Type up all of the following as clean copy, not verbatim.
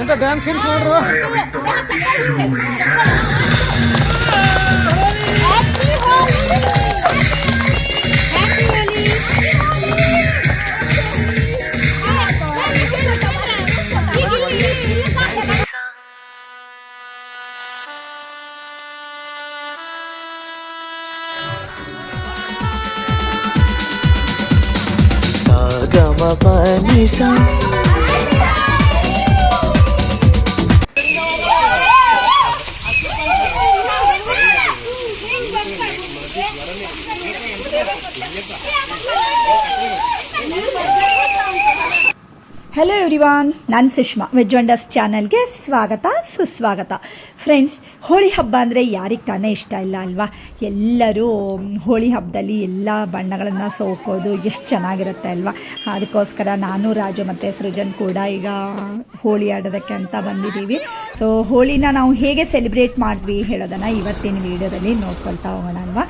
ಎಂತ dance ಗಿನ್ಸ್ ನೋಡ್ರು. Panisa hello everyone, ನಾನು Sushma. Veg wonders ಚಾನಲ್ಗೆ ಸ್ವಾಗತ ಸುಸ್ವಾಗತ. ಫ್ರೆಂಡ್ಸ್, ಹೋಳಿ ಹಬ್ಬ ಅಂದರೆ ಯಾರಿಗೆ ತಾನೇ ಇಷ್ಟ ಇಲ್ಲ ಅಲ್ವಾ? ಎಲ್ಲರೂ ಹೋಳಿ ಹಬ್ಬದಲ್ಲಿ ಎಲ್ಲ ಬಣ್ಣಗಳನ್ನು ಸೋಕೋದು ಎಷ್ಟು ಚೆನ್ನಾಗಿರುತ್ತೆ ಅಲ್ವಾ? ಅದಕ್ಕೋಸ್ಕರ ನಾನು, ರಾಜು ಮತ್ತು ಸೃಜನ್ ಕೂಡ ಈಗ ಹೋಳಿ ಆಡೋದಕ್ಕೆ ಅಂತ ಬಂದಿದ್ದೀವಿ. ಸೊ ಹೋಳಿನ ನಾವು ಹೇಗೆ ಸೆಲೆಬ್ರೇಟ್ ಮಾಡಿದ್ವಿ ಹೇಳೋದನ್ನು ಇವತ್ತಿನ ವೀಡಿಯೋದಲ್ಲಿ ನೋಡ್ಕೊಳ್ತಾ ಹೋಗೋಣ ಅಲ್ವಾ?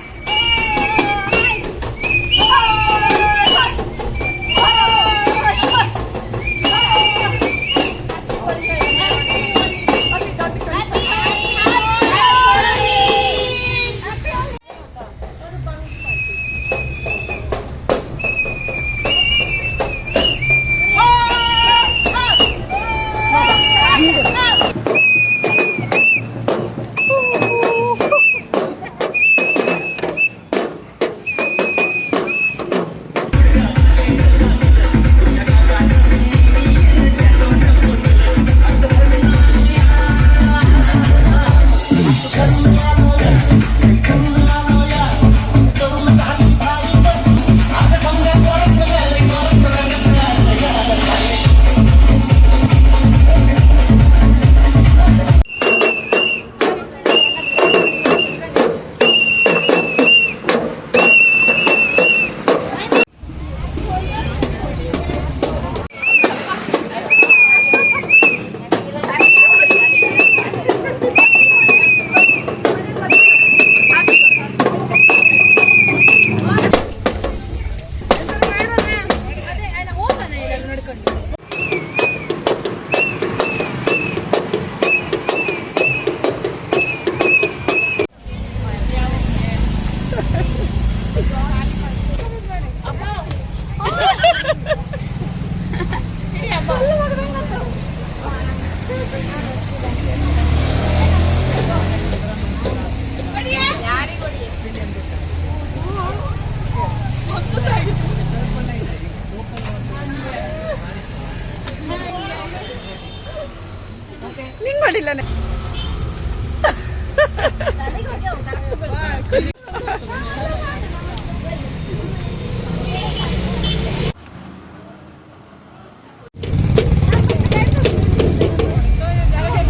ನಿಂಗೆ ಮಾಡಿಲ್ಲ.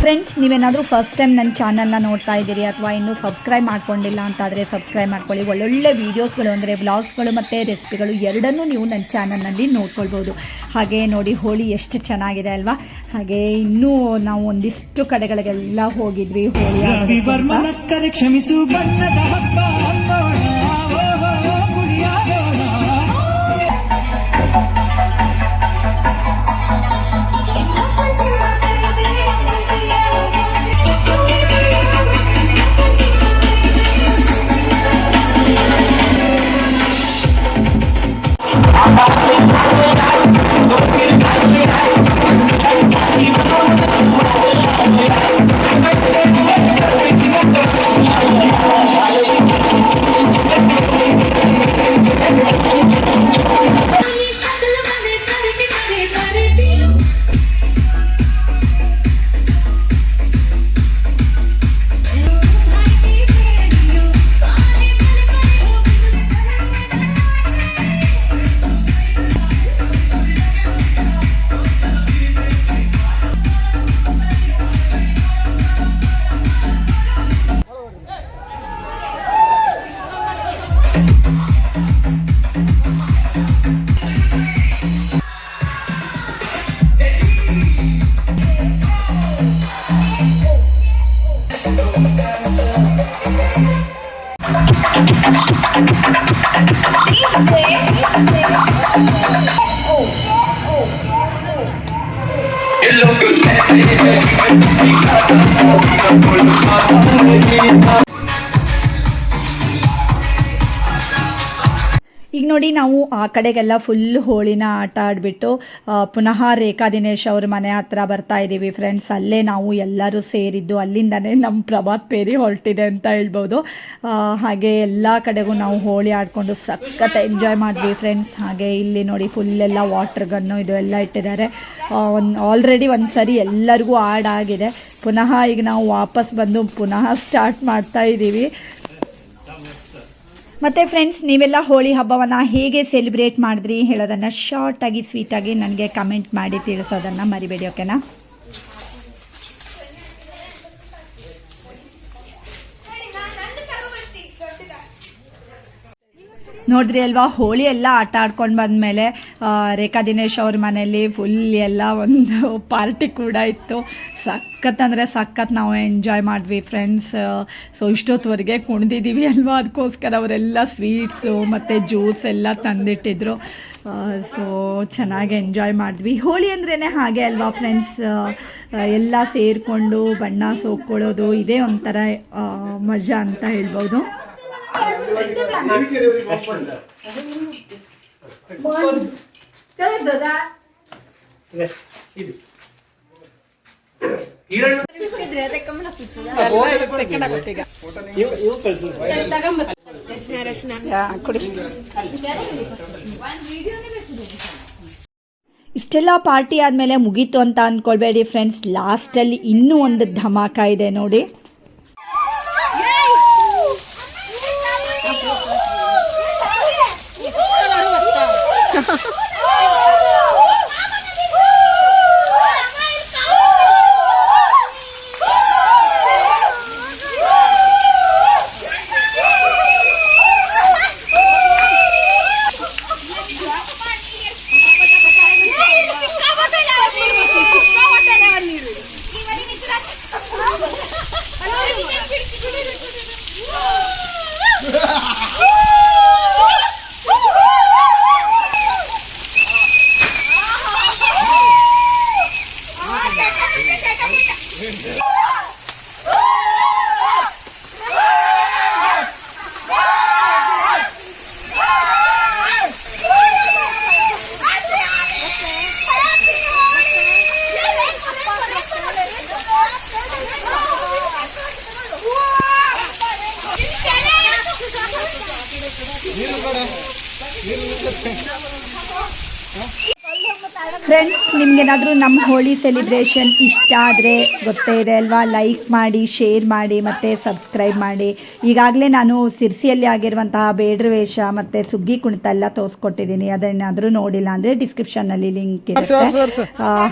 ಫ್ರೆಂಡ್ಸ್, ನೀವೇನಾದರೂ ಫಸ್ಟ್ ಟೈಮ್ ನನ್ನ ಚಾನಲ್ನ ನೋಡ್ತಾ ಇದ್ದೀರಿ ಅಥವಾ ಇನ್ನೂ ಸಬ್ಸ್ಕ್ರೈಬ್ ಮಾಡ್ಕೊಂಡಿಲ್ಲ ಅಂತಾದರೆ ಸಬ್ಸ್ಕ್ರೈಬ್ ಮಾಡ್ಕೊಳ್ಳಿ. ಒಳ್ಳೊಳ್ಳೆ ವೀಡಿಯೋಸ್ಗಳು ಅಂದರೆ ವ್ಲಾಗ್ಸ್ಗಳು ಮತ್ತು ರೆಸಿಪಿಗಳು ಎರಡನ್ನೂ ನೀವು ನನ್ನ ಚಾನಲ್ನಲ್ಲಿ ನೋಡ್ಕೊಳ್ಬೋದು. ಹಾಗೆ ನೋಡಿ, ಹೋಳಿ ಎಷ್ಟು ಚೆನ್ನಾಗಿದೆ ಅಲ್ವಾ? ಹಾಗೆ ಇನ್ನೂ ನಾವು ಒಂದಿಷ್ಟು ಕಡೆಗಳಿಗೆಲ್ಲ ಹೋಗಿದ್ವಿ ಹೋಳಿ. ಕ್ಷಮಿಸು ಬಣ್ಣದ ಹಬ್ಬ ಈಗ ನೋಡಿ ನಾವು ಆ ಕಡೆಗೆಲ್ಲ ಫುಲ್ ಹೋಳಿನ ಆಟ ಆಡಿಬಿಟ್ಟು ಪುನಃ ರೇಖಾ ದಿನೇಶ್ ಅವ್ರ ಮನೆ ಹತ್ರ ಬರ್ತಾ ಇದ್ದೀವಿ ಫ್ರೆಂಡ್ಸ್. ಅಲ್ಲೇ ನಾವು ಎಲ್ಲರೂ ಸೇರಿದ್ದು, ಅಲ್ಲಿಂದನೇ ನಮ್ಮ ಪ್ರಭಾತ್ ಪೇರಿ ಹೊರಟಿದೆ ಅಂತ ಹೇಳ್ಬೋದು. ಹಾಗೆ ಎಲ್ಲ ಕಡೆಗೂ ನಾವು ಹೋಳಿ ಆಡಿಕೊಂಡು ಸಖತ್ ಎಂಜಾಯ್ ಮಾಡಿದ್ವಿ ಫ್ರೆಂಡ್ಸ್. ಹಾಗೆ ಇಲ್ಲಿ ನೋಡಿ ಫುಲ್ಲೆಲ್ಲ ವಾಟರ್ ಗನ್ನು ಇದು ಎಲ್ಲ ಇಟ್ಟಿದ್ದಾರೆ. ಆಲ್ರೆಡಿ ಒಂದು ಸರಿ ಎಲ್ಲರಿಗೂ ಆಡಾಗಿದೆ. ಪುನಃ ಈಗ ನಾವು ವಾಪಸ್ ಬಂದು ಪುನಃ ಸ್ಟಾರ್ಟ್ ಮಾಡ್ತಾ ಇದ್ದೀವಿ. ಮತ್ತು ಫ್ರೆಂಡ್ಸ್, ನೀವೆಲ್ಲ ಹೋಳಿ ಹಬ್ಬವನ್ನು ಹೇಗೆ ಸೆಲೆಬ್ರೇಟ್ ಮಾಡಿದ್ರಿ ಹೇಳೋದನ್ನು ಶಾರ್ಟಾಗಿ ಸ್ವೀಟಾಗಿ ನನಗೆ ಕಮೆಂಟ್ ಮಾಡಿ ತಿಳಿಸೋದನ್ನು ಮರಿಬೇಡಿ, ಓಕೆನಾ? ನೋಡಿದ್ರಿ ಅಲ್ವಾ, ಹೋಳಿ ಎಲ್ಲ ಆಟ ಆಡ್ಕೊಂಡು ಬಂದಮೇಲೆ ರೇಖಾ ದಿನೇಶ್ ಅವ್ರ ಮನೆಯಲ್ಲಿ ಫುಲ್ ಎಲ್ಲ ಒಂದು ಪಾರ್ಟಿ ಕೂಡ ಇತ್ತು. ಸಖತ್ ಅಂದರೆ ಸಖತ್ ನಾವು ಎಂಜಾಯ್ ಮಾಡಿದ್ವಿ ಫ್ರೆಂಡ್ಸ್. ಸೊ ಇಷ್ಟೊತ್ತುವರೆಗೆ ಕುಣಿದಿದ್ದೀವಿ ಅಲ್ವಾ, ಅದಕ್ಕೋಸ್ಕರ ಅವರೆಲ್ಲ ಸ್ವೀಟ್ಸು ಮತ್ತು ಜ್ಯೂಸ್ ಎಲ್ಲ ತಂದಿಟ್ಟಿದ್ರು. ಸೊ ಚೆನ್ನಾಗಿ ಎಂಜಾಯ್ ಮಾಡಿದ್ವಿ. ಹೋಳಿ ಅಂದ್ರೇ ಹಾಗೆ ಅಲ್ವಾ ಫ್ರೆಂಡ್ಸ್, ಎಲ್ಲ ಸೇರಿಕೊಂಡು ಬಣ್ಣ ಸೋಕ್ಕೊಳ್ಳೋದು ಇದೇ ಒಂಥರ ಮಜಾ ಅಂತ ಹೇಳ್ಬೋದು. ಇಷ್ಟೆಲ್ಲ ಪಾರ್ಟಿ ಆದಮೇಲೆ ಮುಗೀತು ಅಂತ ಅಂದ್ಕೊಳ್ಬೇಡಿ ಫ್ರೆಂಡ್ಸ್, ಲಾಸ್ಟಲ್ಲಿ ಇನ್ನೂ ಒಂದು ಧಮಾಕ ಇದೆ ನೋಡಿ. ಫ್ರೆಂಡ್ಸ್, ನಿಮಗೇನಾದರೂ ನಮ್ಮ ಹೋಳಿ ಸೆಲೆಬ್ರೇಷನ್ ಇಷ್ಟ ಆದರೆ ಗೊತ್ತೇ ಇದೆ ಅಲ್ವಾ, ಲೈಕ್ ಮಾಡಿ, ಶೇರ್ ಮಾಡಿ ಮತ್ತು ಸಬ್ಸ್ಕ್ರೈಬ್ ಮಾಡಿ. ಈಗಾಗಲೇ ನಾನು ಸಿರ್ಸಿಯಲ್ಲಿ ಆಗಿರುವಂತಹ ಬೇಡ್ರ ವೇಷ ಮತ್ತು ಸುಗ್ಗಿ ಕುಣಿತ ಎಲ್ಲ ತೋರಿಸ್ಕೊಟ್ಟಿದ್ದೀನಿ. ಅದನ್ನೇನಾದರೂ ನೋಡಿಲ್ಲ ಅಂದರೆ ಡಿಸ್ಕ್ರಿಪ್ಷನ್ನಲ್ಲಿ ಲಿಂಕ್ ಇರುತ್ತೆ.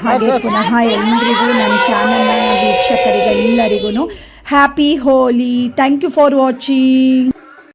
ಹಾಗೆ ಪುನಃ ಎಲ್ಲರಿಗೂ ನನ್ನ ಚಾನಲ್ನ ವೀಕ್ಷಕರಿಗೆಲ್ಲರಿಗೂ happy Holi. Thank you for watching.